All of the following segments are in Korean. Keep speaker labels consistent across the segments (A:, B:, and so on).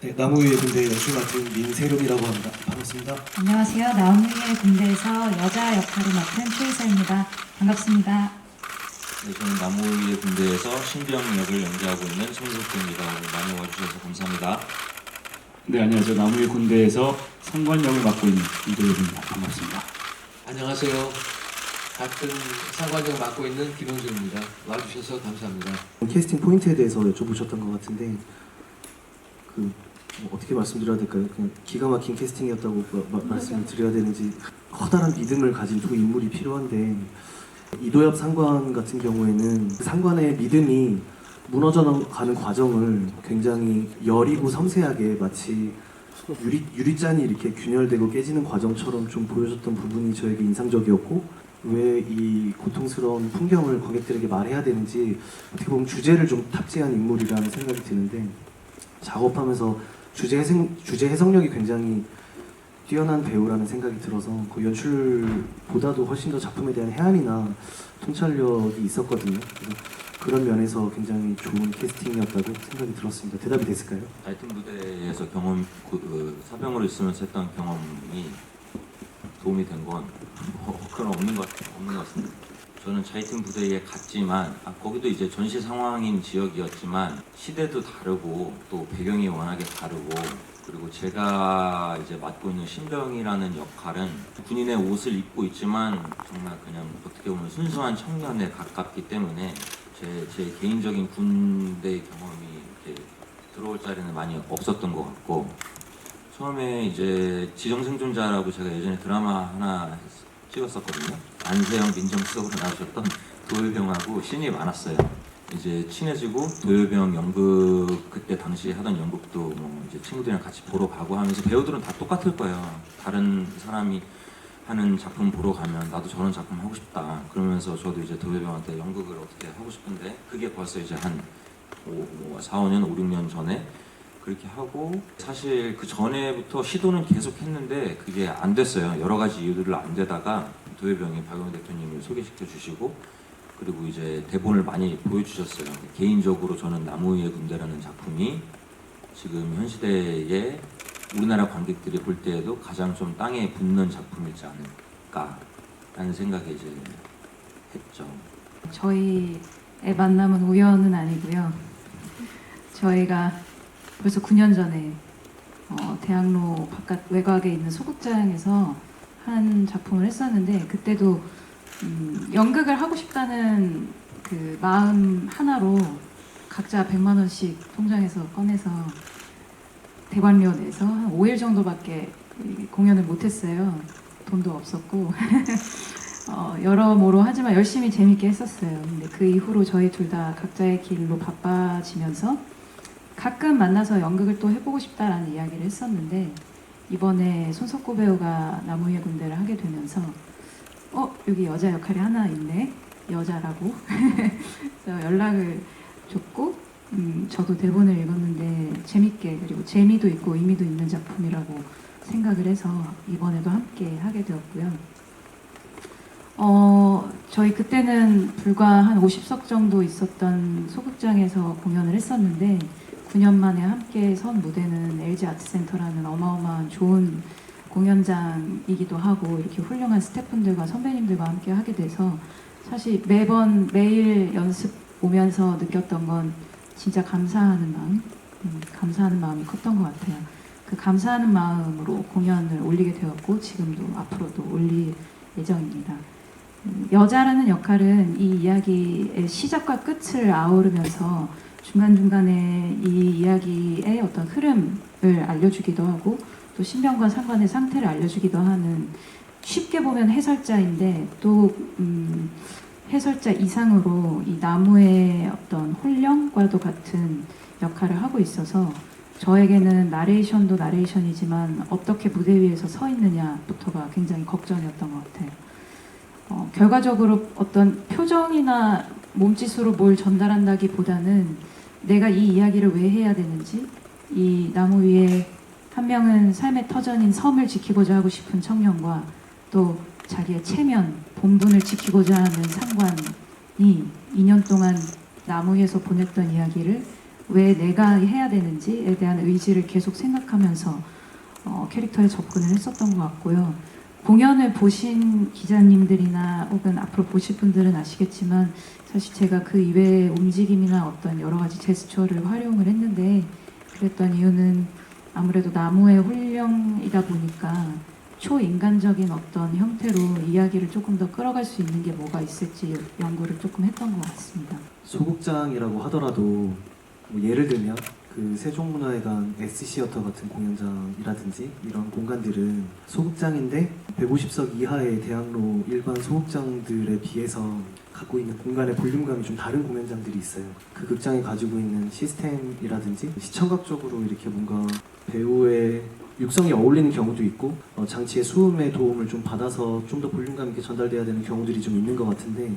A: 네, 나무위의 군대 연출 맡은 민세롬이라고 합니다. 반갑습니다.
B: 안녕하세요. 나무위의 군대에서 여자 역할을 맡은 최이사입니다. 반갑습니다.
C: 네, 저는 나무위의 군대에서 신병 역을 연기하고 있는 손석구입니다. 오늘 많이 와주셔서 감사합니다.
D: 네, 안녕하세요. 나무의 군대에서 상관역을 맡고 있는 이도엽입니다. 반갑습니다.
E: 안녕하세요. 같은 상관역 맡고 있는 김용준입니다. 와주셔서 감사합니다.
A: 캐스팅 포인트에 대해서 여쭤보셨던 것 같은데 어떻게 말씀드려야 될까요? 그냥 기가 막힌 캐스팅이었다고 말씀을 드려야 되는지 커다란 믿음을 가진 두 인물이 필요한데 이도엽 상관 같은 경우에는 상관의 믿음이 무너져가는 과정을 굉장히 여리고 섬세하게 마치 유리잔이 이렇게 균열되고 깨지는 과정처럼 좀 보여줬던 부분이 저에게 인상적이었고 왜 이 고통스러운 풍경을 관객들에게 말해야 되는지 어떻게 보면 주제를 좀 탑재한 인물이라는 생각이 드는데 작업하면서 주제 해석력이 굉장히 뛰어난 배우라는 생각이 들어서 그 연출보다도 훨씬 더 작품에 대한 해안이나 통찰력이 있었거든요. 그래서 그런 면에서 굉장히 좋은 캐스팅이었다고 생각이 들었습니다. 대답이 됐을까요?
C: 하여튼 무대에서 사병으로 있으면서 했던 경험이 도움이 된 건 그건 없는 것 같습니다. 저는 자이튼 부대에 갔지만 거기도 이제 전시 상황인 지역이었지만 시대도 다르고 또 배경이 워낙에 다르고 그리고 제가 이제 맡고 있는 신병이라는 역할은 군인의 옷을 입고 있지만 정말 그냥 어떻게 보면 순수한 청년에 가깝기 때문에 제 개인적인 군대 경험이 이렇게 들어올 자리는 많이 없었던 것 같고 처음에 이제 지정생존자라고 제가 예전에 드라마 하나 찍었었거든요. 안세영 민정수석으로 나오셨던 도요병하고 신이 많았어요. 이제 친해지고 도요병 연극 그때 당시 하던 연극도 뭐 이제 친구들이랑 같이 보러 가고 하면서 배우들은 다 똑같을 거예요. 다른 사람이 하는 작품 보러 가면 나도 저런 작품 하고 싶다. 그러면서 저도 이제 도요병한테 연극을 어떻게 하고 싶은데 그게 벌써 이제 한 4, 5년, 5, 6년 전에 그렇게 하고 사실 그 전에부터 시도는 계속 했는데 그게 안 됐어요. 여러 가지 이유들로 안 되다가 도요병이 박영훈 대표님을 소개시켜 주시고 그리고 이제 대본을 많이 보여주셨어요. 개인적으로 저는 나무위의 군대라는 작품이 지금 현 시대에 우리나라 관객들이 볼 때에도 가장 좀 땅에 붙는 작품이지 않을까라는 생각에 이제 했죠.
B: 저희의 만남은 우연은 아니고요. 저희가 벌써 9년 전에 대학로 바깥 외곽에 있는 소극장에서 한 작품을 했었는데 그때도 연극을 하고 싶다는 그 마음 하나로 각자 100만 원씩 통장에서 꺼내서 대관료 내서 한 5일 정도밖에 공연을 못했어요. 돈도 없었고 여러모로 하지만 열심히 재밌게 했었어요. 근데 그 이후로 저희 둘 다 각자의 길로 바빠지면서 가끔 만나서 연극을 또 해보고 싶다라는 이야기를 했었는데 이번에 손석구 배우가 나무위의 군대를 하게 되면서 여기 여자 역할이 하나 있네 여자라고 그래서 연락을 줬고 저도 대본을 읽었는데 재밌게 그리고 재미도 있고 의미도 있는 작품이라고 생각을 해서 이번에도 함께 하게 되었고요. 저희 그때는 불과 한 50석 정도 있었던 소극장에서 공연을 했었는데 9년 만에 함께 선 무대는 LG 아트센터라는 어마어마한 좋은 공연장이기도 하고 이렇게 훌륭한 스태프분들과 선배님들과 함께 하게 돼서 사실 매일 연습 오면서 느꼈던 건 진짜 감사하는 마음이 컸던 것 같아요. 그 감사하는 마음으로 공연을 올리게 되었고 지금도 앞으로도 올릴 예정입니다. 여자라는 역할은 이 이야기의 시작과 끝을 아우르면서 중간중간에 이 이야기의 어떤 흐름을 알려주기도 하고 또 신병과 상관의 상태를 알려주기도 하는 쉽게 보면 해설자인데 또 해설자 이상으로 이 나무의 어떤 홀령과도 같은 역할을 하고 있어서 저에게는 나레이션도 나레이션이지만 어떻게 무대 위에서 서 있느냐부터가 굉장히 걱정이었던 것 같아요. 결과적으로 어떤 표정이나 몸짓으로 뭘 전달한다기보다는 내가 이 이야기를 왜 해야 되는지 이 나무 위에 한 명은 삶의 터전인 섬을 지키고자 하고 싶은 청년과 또 자기의 체면, 본분을 지키고자 하는 상관이 2년 동안 나무 위에서 보냈던 이야기를 왜 내가 해야 되는지에 대한 의지를 계속 생각하면서 캐릭터에 접근을 했었던 것 같고요. 공연을 보신 기자님들이나 혹은 앞으로 보실 분들은 아시겠지만 사실 제가 그 이외의 움직임이나 어떤 여러 가지 제스처를 활용을 했는데 그랬던 이유는 아무래도 나무의 훈령이다 보니까 초인간적인 어떤 형태로 이야기를 조금 더 끌어갈 수 있는 게 뭐가 있을지 연구를 조금 했던 것 같습니다.
A: 소극장이라고 하더라도 뭐 예를 들면 그 세종문화회관 S시어터 같은 공연장이라든지 이런 공간들은 소극장인데 150석 이하의 대학로 일반 소극장들에 비해서 갖고 있는 공간의 볼륨감이 좀 다른 공연장들이 있어요. 그 극장이 가지고 있는 시스템이라든지 시청각적으로 이렇게 뭔가 배우의 육성이 어울리는 경우도 있고 장치의 수음의 도움을 좀 받아서 좀 더 볼륨감 있게 전달돼야 되는 경우들이 좀 있는 것 같은데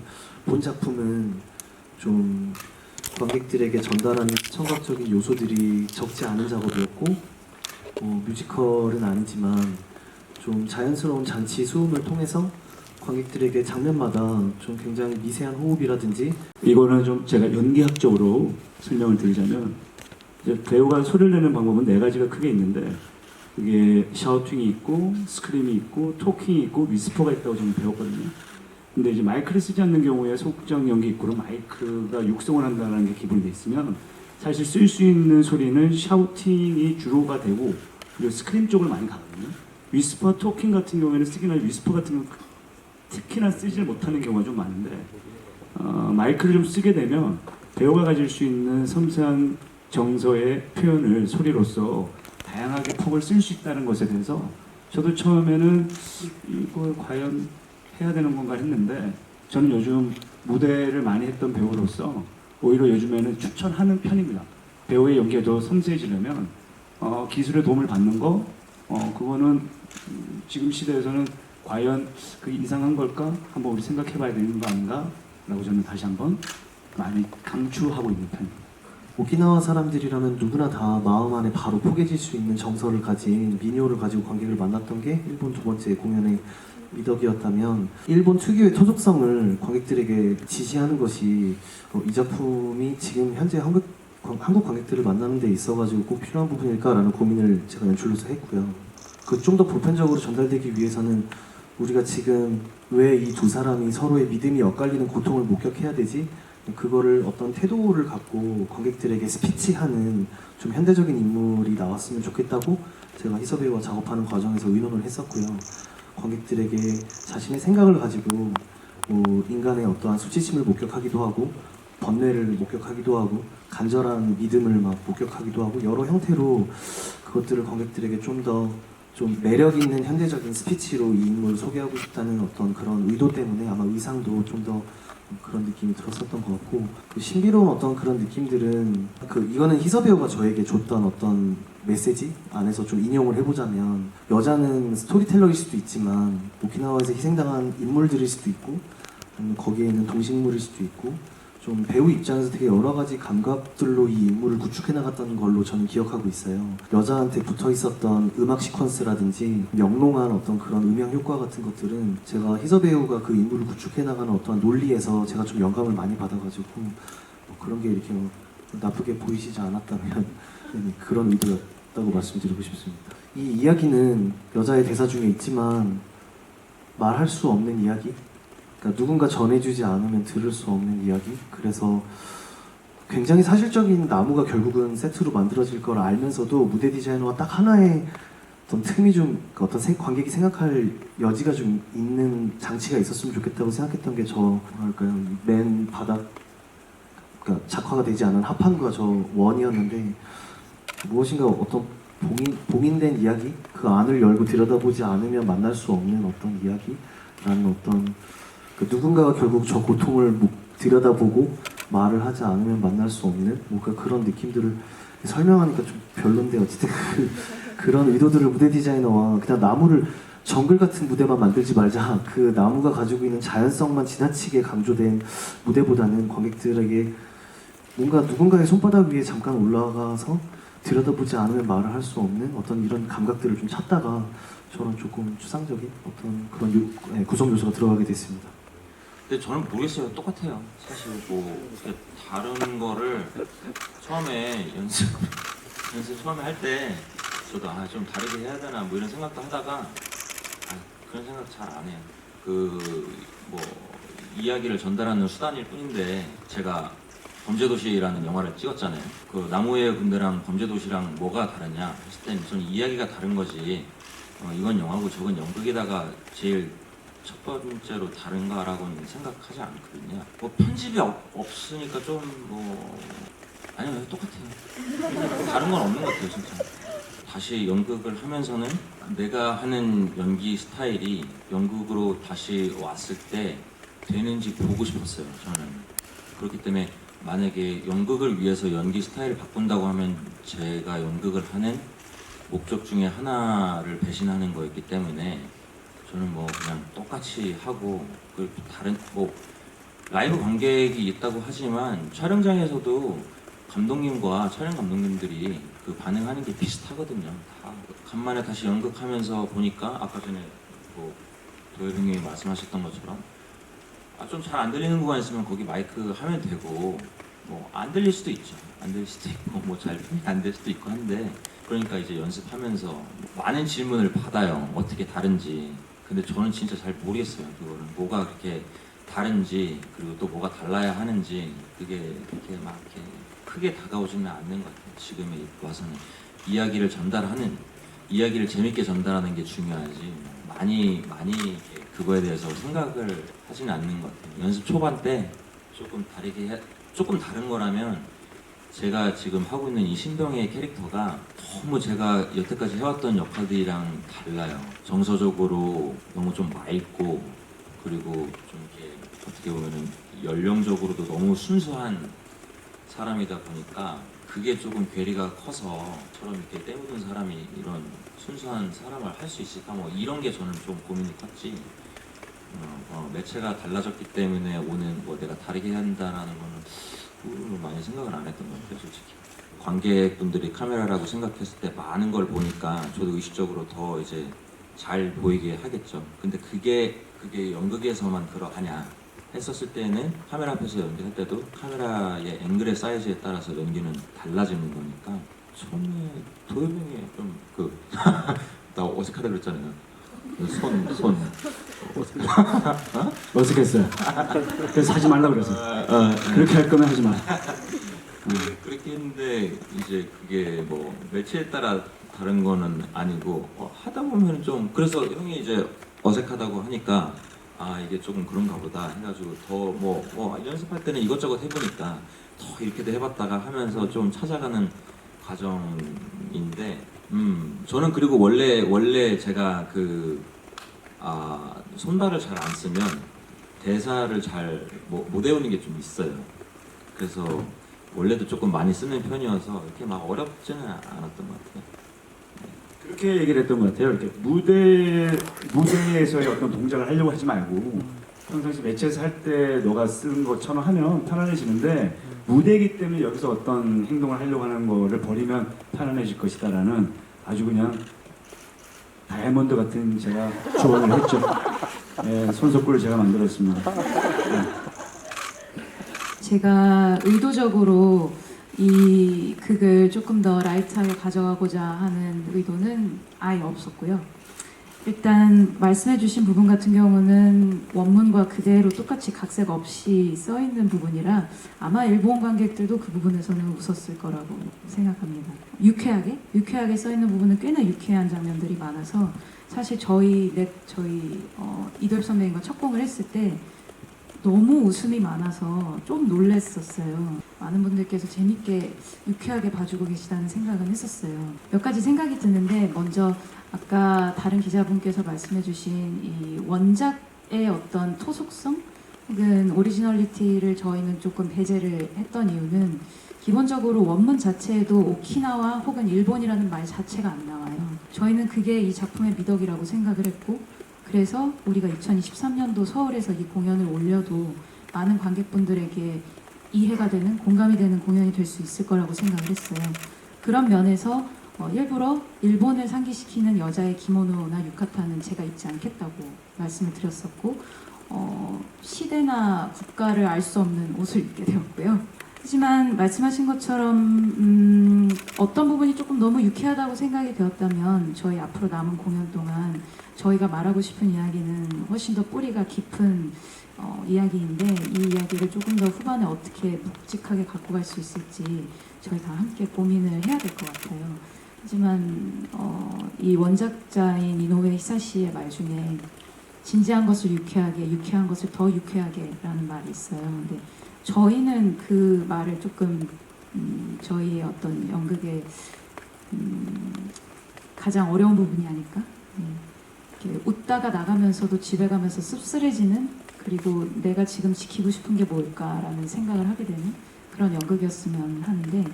A: 본 작품은 좀 관객들에게 전달하는 청각적인 요소들이 적지 않은 작업이었고 뮤지컬은 아니지만 좀 자연스러운 장치 수음을 통해서 관객들에게 장면마다 좀 굉장히 미세한 호흡이라든지
D: 이거는 좀 제가 연기학적으로 설명을 드리자면 이제 배우가 소리를 내는 방법은 네 가지가 크게 있는데 그게 샤우팅이 있고 스크림이 있고 토킹이 있고 위스퍼가 있다고 저는 배웠거든요. 근데 이제 마이크를 쓰지 않는 경우에 소극장 연기 입구로 마이크가 육성을 한다는 게 기본이 돼 있으면 사실 쓸 수 있는 소리는 샤우팅이 주로가 되고 그리고 스크림 쪽을 많이 가거든요. 위스퍼 토킹 같은 경우에는 쓰긴 하지만 위스퍼 같은 경우는 특히나 쓰질 못하는 경우가 좀 많은데 마이크를 좀 쓰게 되면 배우가 가질 수 있는 섬세한 정서의 표현을 소리로서 다양하게 폭을 쓸 수 있다는 것에 대해서 저도 처음에는 이걸 과연 해야 되는 건가 했는데 저는 요즘 무대를 많이 했던 배우로서 오히려 요즘에는 추천하는 편입니다. 배우의 연기가 더 섬세해지려면 기술의 도움을 받는 거 그거는 지금 시대에서는 과연 그 이상한 걸까? 한번 우리 생각해 봐야 되는 거 아닌가? 라고 저는 다시 한번 많이 강추하고 있는 편입니다.
A: 오키나와 사람들이라면 누구나 다 마음 안에 바로 포개질 수 있는 정서를 가진 미니오를 가지고 관객을 만났던 게 일본 두 번째 공연의 미덕이었다면 일본 특유의 토속성을 관객들에게 지시하는 것이 이 작품이 지금 현재 한국 관객들을 만나는 데 있어가지고 꼭 필요한 부분일까라는 고민을 제가 연출로서 했고요. 그 좀 더 보편적으로 전달되기 위해서는 우리가 지금 왜 이 두 사람이 서로의 믿음이 엇갈리는 고통을 목격해야 되지? 그거를 어떤 태도를 갖고 관객들에게 스피치하는 좀 현대적인 인물이 나왔으면 좋겠다고 제가 희서배우와 작업하는 과정에서 의논을 했었고요. 관객들에게 자신의 생각을 가지고 인간의 어떠한 수치심을 목격하기도 하고 번뇌를 목격하기도 하고 간절한 믿음을 막 목격하기도 하고 여러 형태로 그것들을 관객들에게 좀 더 좀 매력 있는 현대적인 스피치로 이 인물을 소개하고 싶다는 어떤 그런 의도 때문에 아마 의상도 좀 더 그런 느낌이 들었었던 것 같고 그 신비로운 어떤 그런 느낌들은 이거는 희서 배우가 저에게 줬던 어떤 메시지 안에서 좀 인용을 해보자면 여자는 스토리텔러일 수도 있지만 오키나와에서 희생당한 인물들일 수도 있고 아니면 거기에 있는 동식물일 수도 있고 좀 배우 입장에서 되게 여러 가지 감각들로 이 인물을 구축해 나갔던 걸로 저는 기억하고 있어요. 여자한테 붙어 있었던 음악 시퀀스라든지 영롱한 어떤 그런 음향 효과 같은 것들은 제가 희서 배우가 그 인물을 구축해 나가는 어떠한 논리에서 제가 좀 영감을 많이 받아가지고 그런 게 이렇게 나쁘게 보이시지 않았다면 그런 의도였다고 말씀드리고 싶습니다. 이 이야기는 여자의 대사 중에 있지만 말할 수 없는 이야기? 그러니까 누군가 전해주지 않으면 들을 수 없는 이야기. 그래서 굉장히 사실적인 나무가 결국은 세트로 만들어질 걸 알면서도 무대 디자이너가 딱 하나의 어떤 틈이 좀 어떤 관객이 생각할 여지가 좀 있는 장치가 있었으면 좋겠다고 생각했던 게 뭐랄까요 맨 바닥 그러니까 작화가 되지 않은 합판과 저 원이었는데 무엇인가 어떤 봉인된 이야기 그 안을 열고 들여다보지 않으면 만날 수 없는 어떤 이야기라는 어떤 누군가가 결국 저 고통을 들여다보고 말을 하지 않으면 만날 수 없는 뭔가 그런 느낌들을 설명하니까 좀 별론데 어쨌든 그런 의도들을 무대 디자이너와 그냥 나무를 정글 같은 무대만 만들지 말자 그 나무가 가지고 있는 자연성만 지나치게 강조된 무대보다는 관객들에게 뭔가 누군가의 손바닥 위에 잠깐 올라가서 들여다보지 않으면 말을 할 수 없는 어떤 이런 감각들을 좀 찾다가 저는 조금 추상적인 어떤 그런 구성 요소가 들어가게 됐습니다.
C: 근데 저는 모르겠어요. 똑같아요. 사실 뭐 이렇게 다른 거를 처음에 연습 처음에 할 때 저도 좀 다르게 해야 되나 뭐 이런 생각도 하다가 그런 생각 잘 안 해요. 뭐 이야기를 전달하는 수단일 뿐인데 제가 범죄도시라는 영화를 찍었잖아요. 그 나무의 군대랑 범죄도시랑 뭐가 다르냐 했을 땐 저는 이야기가 다른 거지. 이건 영화고 저건 연극에다가 제일 첫 번째로 다른가라고는 생각하지 않거든요. 뭐 편집이 없으니까 좀 뭐 아니요 똑같아요. 다른 건 없는 것 같아요 진짜. 다시 연극을 하면서는 내가 하는 연기 스타일이 연극으로 다시 왔을 때 되는지 보고 싶었어요 저는. 그렇기 때문에 만약에 연극을 위해서 연기 스타일을 바꾼다고 하면 제가 연극을 하는 목적 중에 하나를 배신하는 거였기 때문에 저는 뭐 그냥 똑같이 하고 그 다른 뭐 라이브 관객이 있다고 하지만 촬영장에서도 감독님과 촬영 감독님들이 그 반응하는 게 비슷하거든요. 다 간만에 다시 연극하면서 보니까 아까 전에 뭐 도엽 형님이 말씀하셨던 것처럼 좀 잘 안 들리는 구간 있으면 거기 마이크 하면 되고 뭐 안 들릴 수도 있죠. 안 들릴 수도 있고 뭐 잘 안 될 수도 있고 한데 그러니까 이제 연습하면서 많은 질문을 받아요. 어떻게 다른지. 근데 저는 진짜 잘 모르겠어요. 그거는 뭐가 그렇게 다른지 그리고 또 뭐가 달라야 하는지 그게 그렇게 막 이렇게 크게 다가오지는 않는 것 같아요. 지금에 와서는 이야기를 재밌게 전달하는 게 중요하지 많이 그거에 대해서 생각을 하지는 않는 것 같아요. 연습 초반 때 조금 다른 거라면 제가 지금 하고 있는 이 신병의 캐릭터가 너무 제가 여태까지 해왔던 역할들이랑 달라요. 정서적으로 너무 좀 맑고 그리고 좀 이렇게 어떻게 보면은 연령적으로도 너무 순수한 사람이다 보니까 그게 조금 괴리가 커서 저런 이렇게 때묻은 사람이 이런 순수한 사람을 할 수 있을까 뭐 이런 게 저는 좀 고민이 컸지. 매체가 달라졌기 때문에 오는 뭐 내가 다르게 해야 한다라는 거는 많이 생각을 안 했던 것 같아요 솔직히. 관객분들이 카메라라고 생각했을 때 많은 걸 보니까 저도 의식적으로 더 이제 잘 보이게 하겠죠. 근데 그게 연극에서만 그러하냐 했었을 때는 카메라 앞에서 연기할 때도 카메라의 앵글의 사이즈에 따라서 연기는 달라지는 거니까 처음에 도엽 형이 좀 나 어색하다 그랬잖아요. 손
D: 어색했어요. 그래서 하지 말라 그래서. 그렇게 할 거면 하지 마.
C: 그렇게 했는데 이제 그게 뭐 매체에 따라 다른 거는 아니고 하다 보면 좀 그래서 형이 이제 어색하다고 하니까 이게 조금 그런가 보다 해가지고 더 뭐 연습할 때는 이것저것 해보니까 더 이렇게도 해봤다가 하면서 좀 찾아가는 과정인데 저는 그리고 원래 제가 손발을 잘 안 쓰면 대사를 잘 못 외우는 게 좀 있어요. 그래서 원래도 조금 많이 쓰는 편이어서 이렇게 막 어렵지는 않았던 것 같아요.
D: 그렇게 얘기를 했던 것 같아요. 이렇게 무대에서의 어떤 동작을 하려고 하지 말고 평상시 매체에서 할 때 너가 쓰는 것처럼 하면 편안해지는데 무대이기 때문에 여기서 어떤 행동을 하려고 하는 거를 버리면 편안해질 것이다라는 아주 그냥 다이아몬드 같은 제가 조언을 했죠. 네, 손석구를 제가 만들었습니다. 네.
B: 제가 의도적으로 이 극을 조금 더 라이트하게 가져가고자 하는 의도는 아예 없었고요. 일단 말씀해주신 부분 같은 경우는 원문과 그대로 똑같이 각색 없이 써있는 부분이라 아마 일본 관객들도 그 부분에서는 웃었을 거라고 생각합니다. 유쾌하게 써있는 부분은 꽤나 유쾌한 장면들이 많아서 사실 저희 이도엽 선배님과 첫 공을 했을 때 너무 웃음이 많아서 좀 놀랬었어요. 많은 분들께서 재밌게 유쾌하게 봐주고 계시다는 생각은 했었어요. 몇 가지 생각이 드는데 먼저 아까 다른 기자분께서 말씀해주신 이 원작의 어떤 토속성 혹은 오리지널리티를 저희는 조금 배제를 했던 이유는 기본적으로 원문 자체에도 오키나와 혹은 일본이라는 말 자체가 안 나와요. 저희는 그게 이 작품의 미덕이라고 생각을 했고 그래서 우리가 2023년도 서울에서 이 공연을 올려도 많은 관객분들에게 이해가 되는, 공감이 되는 공연이 될 수 있을 거라고 생각을 했어요. 그런 면에서 일부러 일본을 상기시키는 여자의 기모노나 유카타는 제가 입지 않겠다고 말씀을 드렸었고 시대나 국가를 알 수 없는 옷을 입게 되었고요. 하지만 말씀하신 것처럼 어떤 부분이 조금 너무 유쾌하다고 생각이 되었다면 저희 앞으로 남은 공연 동안 저희가 말하고 싶은 이야기는 훨씬 더 뿌리가 깊은 이야기인데 이 이야기를 조금 더 후반에 어떻게 묵직하게 갖고 갈 수 있을지 저희 다 함께 고민을 해야 될 것 같아요. 하지만 이 원작자인 이노우에 히사시의 말 중에 진지한 것을 유쾌하게, 유쾌한 것을 더 유쾌하게라는 말이 있어요. 근데 저희는 그 말을 조금 저희의 어떤 연극의 가장 어려운 부분이 아닐까? 이렇게 웃다가 나가면서도 집에 가면서 씁쓸해지는, 그리고 내가 지금 지키고 싶은 게 뭘까라는 생각을 하게 되는 그런 연극이었으면 하는데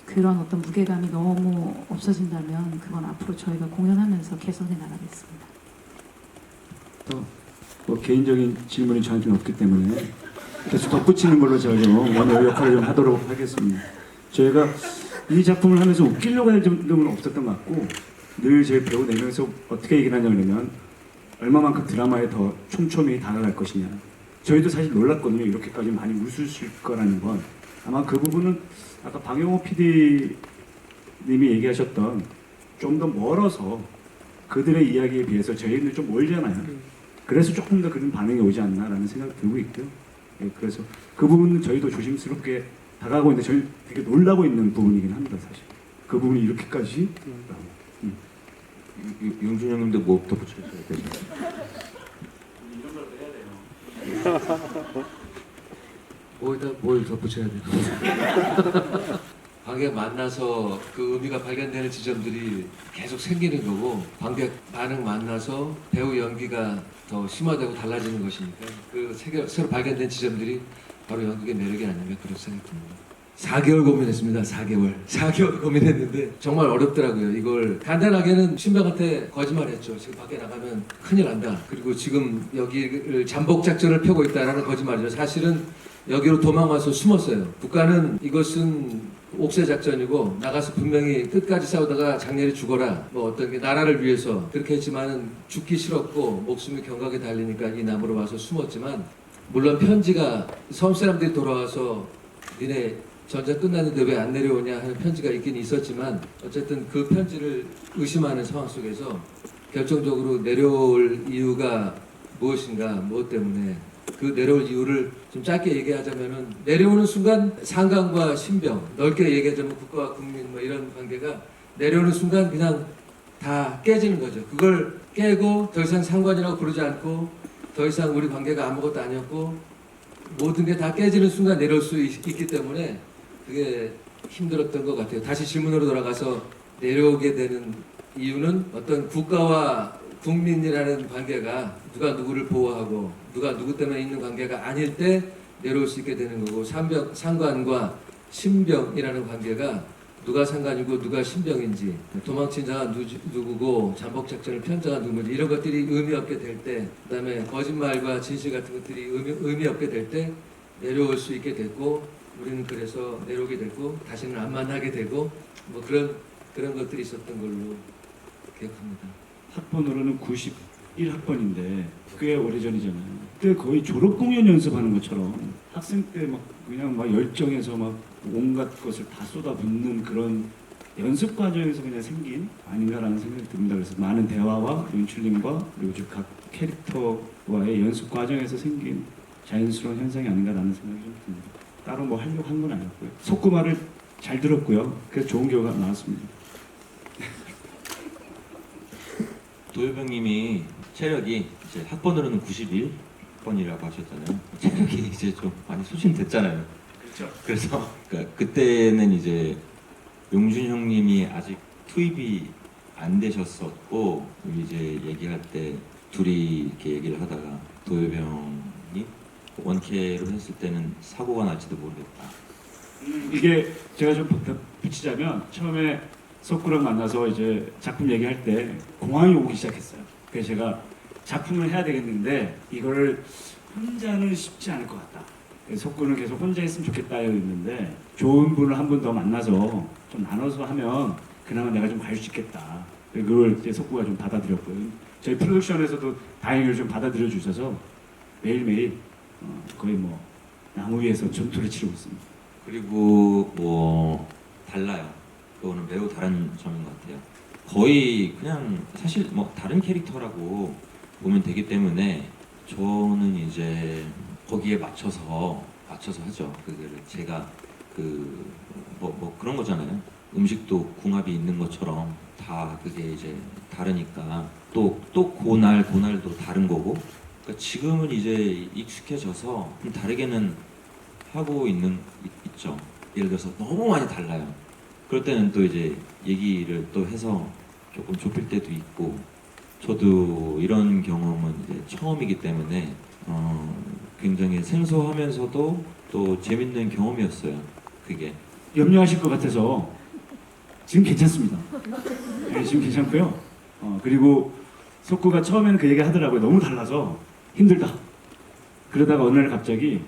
B: 그런 어떤 무게감이 너무 없어진다면 그건 앞으로 저희가 공연하면서 개선해 나가겠습니다.
D: 뭐 개인적인 질문이 저한테는 없기 때문에 계속 덧붙이는 걸로 제가 좀 오늘 역할을 좀 하도록 하겠습니다. 저희가 이 작품을 하면서 웃기려고 할 점은 없었던 것 같고 늘 제 배우 4명에서 어떻게 얘기를 하냐면 얼마만큼 드라마에 더 촘촘히 다가갈 것이냐. 저희도 사실 놀랐거든요. 이렇게까지 많이 웃으실 거라는 건. 아마 그 부분은 아까 방영호 PD님이 얘기하셨던 좀 더 멀어서 그들의 이야기에 비해서 저희는 좀 멀잖아요. 그래서 조금 더 그런 반응이 오지 않나라는 생각이 들고 있고요. 예, 그래서 그 부분은 저희도 조심스럽게 다가가고 있는데 저희 되게 놀라고 있는 부분이긴 합니다. 사실 그 부분이 이렇게까지
C: 용준 형님도 뭐 덧붙여줘야 되죠?
E: 뭘 덧붙여야 돼요? 관객 만나서 그 의미가 발견되는 지점들이 계속 생기는 거고 관객 반응 만나서 배우 연기가 더 심화되고 달라지는 것이니까 그 새로 발견된 지점들이 바로 연극의 매력이 아닌가 그런 생각이 듭니다. 4개월 고민했습니다. 4개월 고민했는데 정말 어렵더라고요. 이걸 간단하게는 신병한테 거짓말했죠. 지금 밖에 나가면 큰일 난다. 그리고 지금 여기를 잠복 작전을 펴고 있다라는 거짓말이죠. 사실은 여기로 도망와서 숨었어요. 국가는 이것은 옥새 작전이고 나가서 분명히 끝까지 싸우다가 장렬히 죽어라. 뭐 어떤 게 나라를 위해서 그렇게 했지만은 죽기 싫었고 목숨이 경각에 달리니까 이 남으로 와서 숨었지만 물론 편지가 섬 사람들이 돌아와서 니네 전쟁 끝났는데 왜 안 내려오냐 하는 편지가 있긴 있었지만 어쨌든 그 편지를 의심하는 상황 속에서 결정적으로 내려올 이유가 무엇인가, 무엇 때문에 그 내려올 이유를 좀 짧게 얘기하자면은 내려오는 순간 상관과 신병, 넓게 얘기하자면 국가와 국민 뭐 이런 관계가 내려오는 순간 그냥 다 깨지는 거죠. 그걸 깨고 더 이상 상관이라고 부르지 않고 더 이상 우리 관계가 아무것도 아니었고 모든 게 다 깨지는 순간 내려올 수 있기 때문에 그게 힘들었던 것 같아요. 다시 질문으로 돌아가서 내려오게 되는 이유는 어떤 국가와 국민이라는 관계가 누가 누구를 보호하고 누가 누구 때문에 있는 관계가 아닐 때 내려올 수 있게 되는 거고 상관과 신병이라는 관계가 누가 상관이고 누가 신병인지 도망친 자가 누구고 잠복작전을 편 자가 누구인지 이런 것들이 의미 없게 될 때 그다음에 거짓말과 진실 같은 것들이 의미 없게 될 때 내려올 수 있게 됐고 우리는 그래서 내려오게 됐고 다시는 안 만나게 되고 뭐 그런 것들이 있었던 걸로 기억합니다.
D: 학번으로는 91학번인데 꽤 오래전이잖아요. 그때 거의 졸업 공연 연습하는 것처럼 학생 때 막 그냥 막 열정에서 막 온갖 것을 다 쏟아붓는 그런 연습 과정에서 그냥 생긴 아닌가라는 생각이 듭니다. 그래서 많은 대화와 연출님과 그리고 각 캐릭터와의 연습 과정에서 생긴 자연스러운 현상이 아닌가라는 생각이 좀 듭니다. 따로 뭐 하려고 한 건 아니었고요. 속구말을 잘 들었고요. 그래서 좋은 결과 나왔습니다.
C: 도효병님이 체력이 이제 학번으로는 91번이라고 하셨잖아요. 체력이 이제 좀 많이 소진됐잖아요.
D: 그렇죠.
C: 그래서 그때는 이제 용준 형님이 아직 투입이 안 되셨었고 이제 얘기할 때 둘이 이렇게 얘기를 하다가 도효병이 원캐로 했을 때는 사고가 날지도 모르겠다.
D: 이게 제가 좀 붙이자면 처음에 석구랑 만나서 이제 작품 얘기할 때 공황이 오기 시작했어요. 그래서 제가 작품을 해야 되겠는데 이거를 혼자는 쉽지 않을 것 같다. 그래서 석구는 계속 혼자 했으면 좋겠다 했는데 좋은 분을 한 분 더 만나서 좀 나눠서 하면 그나마 내가 좀 갈 수 있겠다. 그걸 이제 석구가 좀 받아들였고요. 저희 프로덕션에서도 다행히 좀 받아들여 주셔서 매일매일 거의 뭐 나무 위에서 전투를 치르고 있습니다.
C: 그리고 뭐 달라요. 그거는 매우 다른 점인 것 같아요. 거의 그냥 사실 뭐 다른 캐릭터라고 보면 되기 때문에 저는 이제 거기에 맞춰서 하죠. 그거를 제가 뭐 그런 거잖아요. 음식도 궁합이 있는 것처럼 다 그게 이제 다르니까 또 그날도 다른 거고. 그러니까 지금은 이제 익숙해져서 좀 다르게는 하고 있죠. 예를 들어서 너무 많이 달라요. 그럴 때는 또 이제 얘기를 또 해서 조금 좁힐 때도 있고. 저도 이런 경험은 이제 처음이기 때문에 굉장히 생소하면서도 또 재밌는 경험이었어요. 그게.
D: 염려하실 것 같아서 지금 괜찮습니다. 네, 지금 괜찮고요. 그리고 석구가 처음에는 그 얘기 하더라고요. 너무 달라서 힘들다. 그러다가 어느 날 갑자기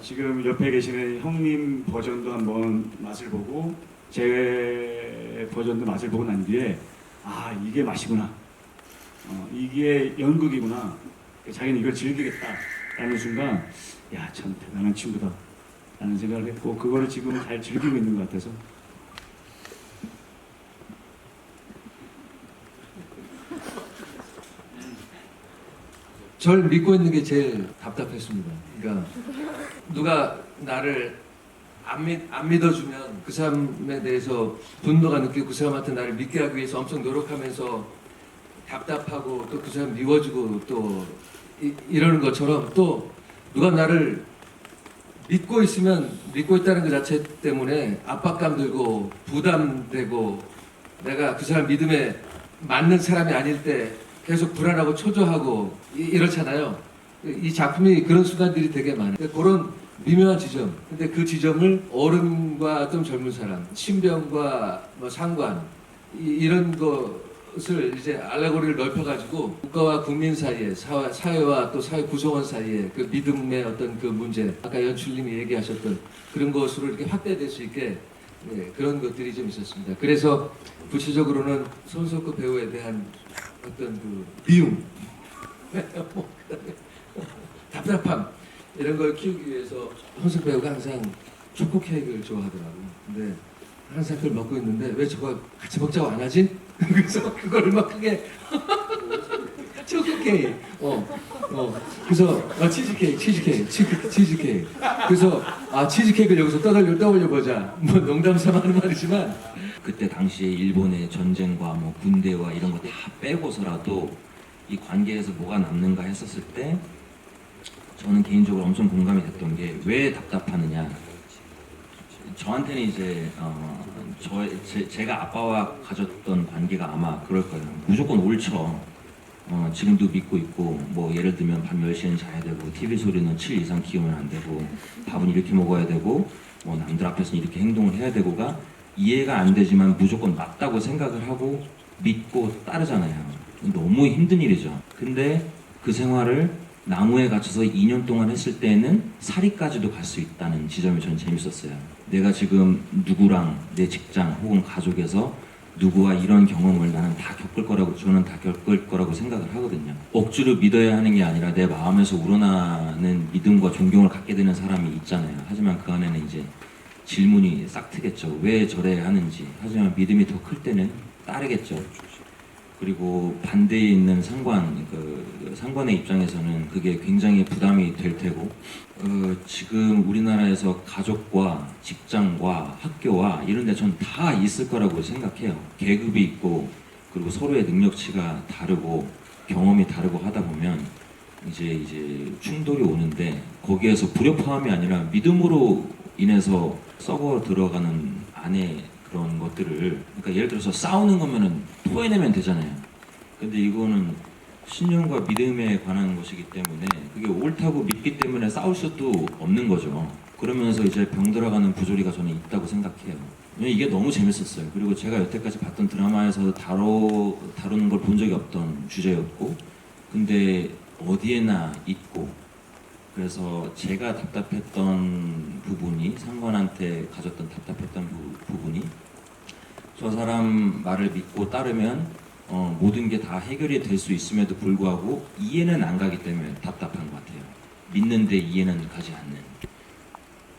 D: 지금 옆에 계시는 형님 버전도 한번 맛을 보고 제 버전도 맛을 보고 난 뒤에 아 이게 맛이구나. 이게 연극이구나. 자기는 이걸 즐기겠다라는 순간 야 참 대단한 친구다 라는 생각을 했고 그거를 지금 잘 즐기고 있는 것 같아서
E: 절 믿고 있는 게 제일 답답했습니다. 그러니까 누가 나를 안 믿어주면 그 사람에 대해서 분노가 느끼고 그 사람한테 나를 믿게 하기 위해서 엄청 노력하면서 답답하고 또 그 사람 미워지고 또 이러는 것처럼 또 누가 나를 믿고 있으면 믿고 있다는 그 자체 때문에 압박감 들고 부담되고 내가 그 사람 믿음에 맞는 사람이 아닐 때 계속 불안하고 초조하고 이렇잖아요. 이 작품이 그런 순간들이 되게 많아요. 그런 미묘한 지점. 근데 그 지점을 어른과 좀 젊은 사람, 신병과 뭐 상관 이런 것을 이제 알레고리를 넓혀가지고 국가와 국민 사이에 사회와 또 사회 구성원 사이에 그 믿음의 어떤 그 문제, 아까 연출님이 얘기하셨던 그런 것으로 이렇게 확대될 수 있게 그런 것들이 좀 있었습니다. 그래서 구체적으로는 손석구 배우에 대한 어떤 그 미움, 답답함 이런 걸 키우기 위해서 손석구 배우가 항상 초코 케이크를 좋아하더라고요. 근데 항상 그걸 먹고 있는데 왜 저거 같이 먹자고 안 하지? 그래서 그걸 막 크게 초코 케이크, 그래서 치즈케이크. 그래서 치즈케이크를 여기서 떠올려 보자. 뭐 농담 삼아 하는 말이지만.
C: 그때 당시에 일본의 전쟁과 뭐 군대와 이런 거 다 빼고서라도 이 관계에서 뭐가 남는가 했었을 때 저는 개인적으로 엄청 공감이 됐던 게 왜 답답하느냐. 저한테는 이제 제가 아빠와 가졌던 관계가 아마 그럴 거예요. 무조건 옳죠. 지금도 믿고 있고 뭐 예를 들면 밤 10시에는 자야 되고 TV 소리는 7 이상 키우면 안 되고 밥은 이렇게 먹어야 되고 뭐 남들 앞에서는 이렇게 행동을 해야 되고가 이해가 안 되지만 무조건 맞다고 생각을 하고 믿고 따르잖아요. 너무 힘든 일이죠. 근데 그 생활을 나무에 갇혀서 2년 동안 했을 때는 사리까지도 갈 수 있다는 지점이 전 재밌었어요. 내가 지금 누구랑 내 직장 혹은 가족에서 누구와 이런 경험을 나는 다 저는 다 겪을 거라고 생각을 하거든요. 억지로 믿어야 하는 게 아니라 내 마음에서 우러나는 믿음과 존경을 갖게 되는 사람이 있잖아요. 하지만 그 안에는 이제 질문이 싹 트겠죠. 왜 저래야 하는지. 하지만 믿음이 더 클 때는 따르겠죠. 그리고 반대에 있는 상관의 입장에서는 그게 굉장히 부담이 될 테고 지금 우리나라에서 가족과 직장과 학교와 이런 데 전 다 있을 거라고 생각해요. 계급이 있고 그리고 서로의 능력치가 다르고 경험이 다르고 하다 보면 이제 충돌이 오는데 거기에서 불협화음이 아니라 믿음으로 인해서 썩어 들어가는 안에 그런 것들을 그러니까 예를 들어서 싸우는 거면은 토해내면 되잖아요. 근데 이거는 신념과 믿음에 관한 것이기 때문에 그게 옳다고 믿기 때문에 싸울 수도 없는 거죠. 그러면서 이제 병들어가는 부조리가 저는 있다고 생각해요. 이게 너무 재밌었어요. 그리고 제가 여태까지 봤던 드라마에서 다루는 걸 본 적이 없던 주제였고 근데 어디에나 있고 그래서 제가 답답했던 부분이 상관한테 가졌던 답답했던 부분이 저 사람 말을 믿고 따르면 모든 게 다 해결이 될 수 있음에도 불구하고 이해는 안 가기 때문에 답답한 것 같아요. 믿는데 이해는 가지 않는.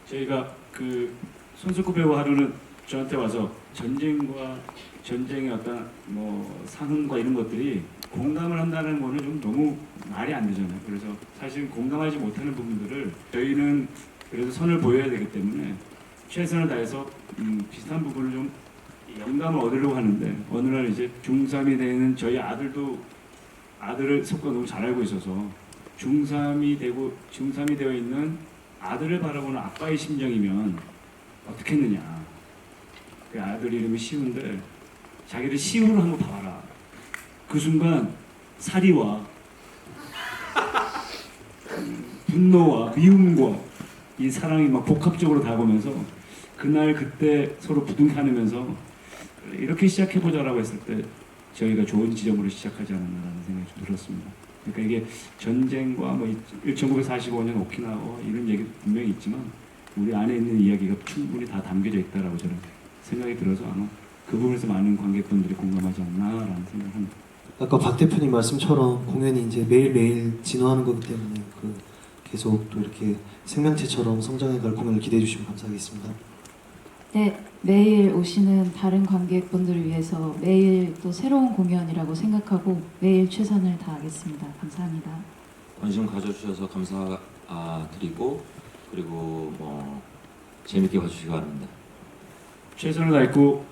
D: 저희가 그 손석구 배우 하루는 저한테 와서 전쟁의 어떤 뭐 상흔과 이런 것들이 공감을 한다는 거는 좀 너무 말이 안 되잖아요. 그래서 사실 공감하지 못하는 부분들을 저희는 그래도 선을 보여야 되기 때문에 최선을 다해서 비슷한 부분을 좀 영감을 얻으려고 하는데 어느 날 이제 중3이 되는 저희 아들을 석구가 너무 잘 알고 있어서 중3이 되어 있는 아들을 바라보는 아빠의 심정이면 어떻게 했느냐. 그 아들 이름이 시우인데 자기를 시우로 한번 봐봐라. 그 순간 사리와 분노와 미움과 이 사랑이 막 복합적으로 다가오면서 그날 그때 서로 부둥켜안으면서 이렇게 시작해보자라고 했을 때 저희가 좋은 지점으로 시작하지 않았나라는 생각이 좀 들었습니다. 그러니까 이게 전쟁과 뭐 1945년 오키나와 이런 얘기 분명히 있지만 우리 안에 있는 이야기가 충분히 다 담겨져 있다라고 저는 생각이 들어서 아마 그 부분에서 많은 관객분들이 공감하지 않나라는 생각을 합니다.
A: 아까 박 대표님 말씀처럼 공연이 이제 매일매일 진화하는 거기 때문에 계속 또 이렇게 생명체처럼 성장해갈 공연을 기대해 주시면 감사하겠습니다.
B: 네, 매일 오시는 다른 관객분들을 위해서 매일 또 새로운 공연이라고 생각하고 매일 최선을 다하겠습니다. 감사합니다.
C: 관심 가져주셔서 감사드리고 그리고 뭐 재밌게 봐주시기 바랍니다.
D: 최선을 다했고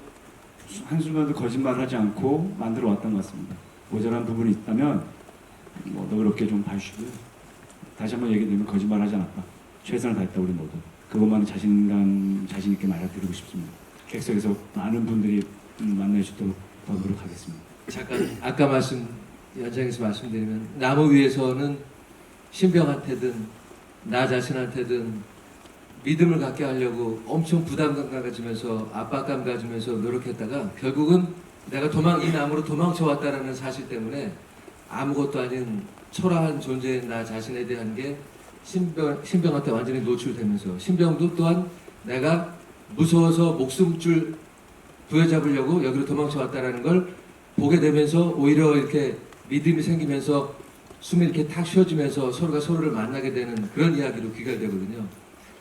D: 한순간도 거짓말하지 않고 만들어 왔던 것 같습니다. 모자란 부분이 있다면 뭐 너그럽게 좀 봐주시고요. 다시 한번 얘기드리면 거짓말하지 않았다. 최선을 다했다 우리 모두. 그것만은 자신 있게 말해드리고 싶습니다. 객석에서 많은 분들이 만날 수 있도록 더 노력하겠습니다.
E: 잠깐 아까 연장해서 말씀드리면 나무 위에서는 신병한테든 나 자신한테든 믿음을 갖게 하려고 엄청 부담감 가지면서 압박감 가지면서 노력했다가 결국은 내가 이 나무로 도망쳐 왔다라는 사실 때문에 아무것도 아닌 초라한 존재인 나 자신에 대한 게 신병한테 완전히 노출되면서 신병도 또한 내가 무서워서 목숨줄 부여잡으려고 여기로 도망쳐 왔다라는 걸 보게 되면서 오히려 이렇게 믿음이 생기면서 숨이 이렇게 탁 쉬어지면서 서로가 서로를 만나게 되는 그런 이야기로 귀결되거든요.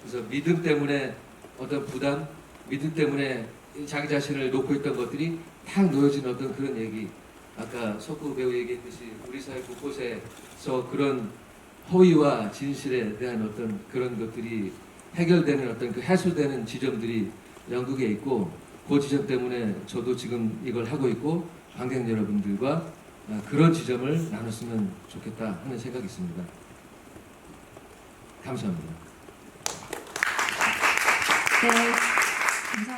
E: 그래서 믿음 때문에 어떤 부담, 믿음 때문에 자기 자신을 놓고 있던 것들이 탁 놓여진 어떤 그런 얘기. 아까 석구 배우 얘기했듯이 우리 사회 곳곳에서 그런 허위와 진실에 대한 어떤 그런 것들이 해결되는 어떤 그 해소되는 지점들이 영국에 있고 그 지점 때문에 저도 지금 이걸 하고 있고 관객 여러분들과 그런 지점을 나눴으면 좋겠다 하는 생각이 있습니다. 감사합니다.
B: 네, 감사합니다.